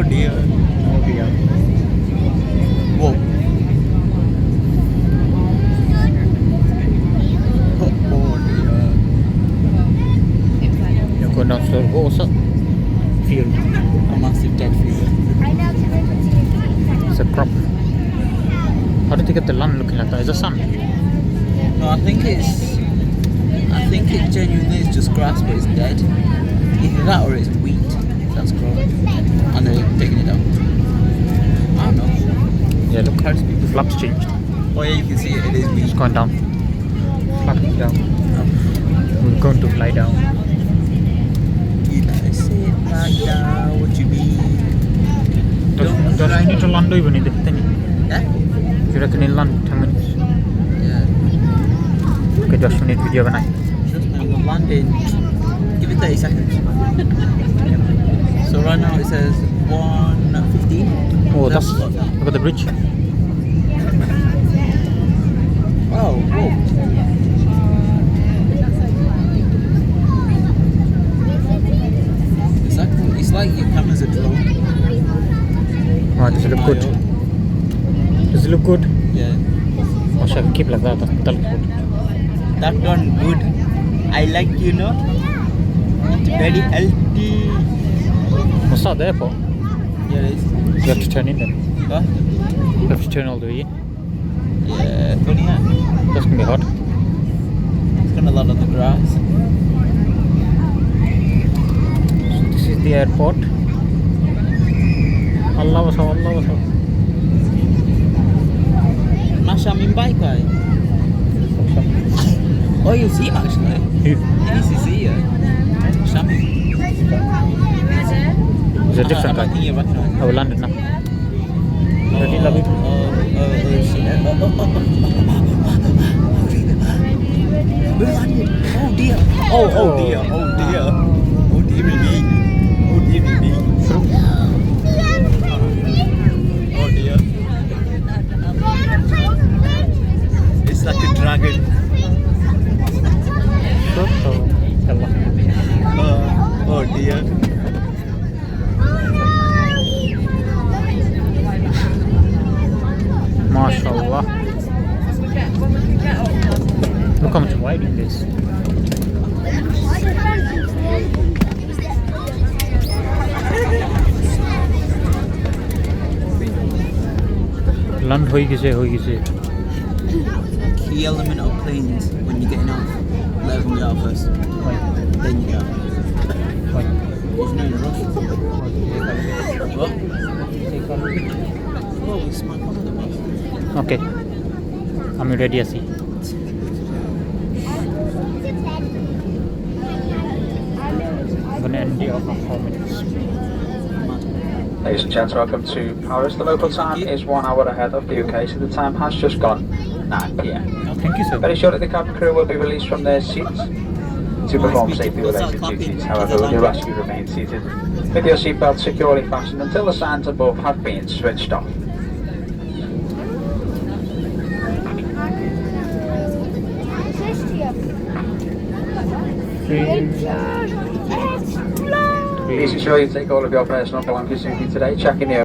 Oh dear. Oh dear. Whoa. Oh dear. You're going down slow. Oh, what's up? Field. A massive dead field. It's a crop. How did they get the land looking like that? Is it sun? No, I think it genuinely is just grass, but it's dead. Either that or it's wheat that's growing, and they're taking it down. I don't know. Yeah, look. Hard to speak. The flag's changed. Oh yeah, you can see it. It is wheat. It's going down. Flag is down. We're going to fly down. You never say it like that. What you mean? Does we need to land even in the thing? Yeah. Do you reckon in land 10 minutes? Yeah. Okay, Josh, we need video overnight. Trust me, we'll land in. Give it 30 seconds. So right now it says 1:15. Oh, that's. Look at the bridge. Oh, whoa. It's like your camera's a drone. Right, does it look good? Does it look good? Yeah. Or should I keep like that? That looks good. That one good. I like, you know. It's very healthy. What's that there for? Yeah, it is. You have to turn in then. Huh? You have to turn all the way in. Yeah, funny huh? That's gonna be hot. It's gonna land on the grass. So this is the airport. Allah was Allah was Masha min bike bike. Oh, you see him actually. Easy see you. Shami. It's a different I guy. think you recognize him. I will land it now. Ready, love it. Shit. We're landing. Oh dear. Oh dear. Oh dear. Oh dear me. Oh dear me. Oh dear. It's like a dragon. Oh dear. MashaAllah. Look how much wide it is. Land hoi gise. Key element of planes when you're getting off. Let them get out first. Then you get out. There's no rush. What? Oh, we smack onto the bus. Okay. I'm ready, I see. I'm gonna end it off in 4 minutes. Ladies and gents, welcome to Paris. The local time is 1 hour ahead of the UK, so the time has just gone 9 PM. Thank you, sir. Very shortly the cabin crew will be released from their seats to perform safety related duties. However, we do ask you to remain seated with your seatbelt securely fastened until the signs above have been switched off. Please ensure you take all of your personal belongings with you today, checking the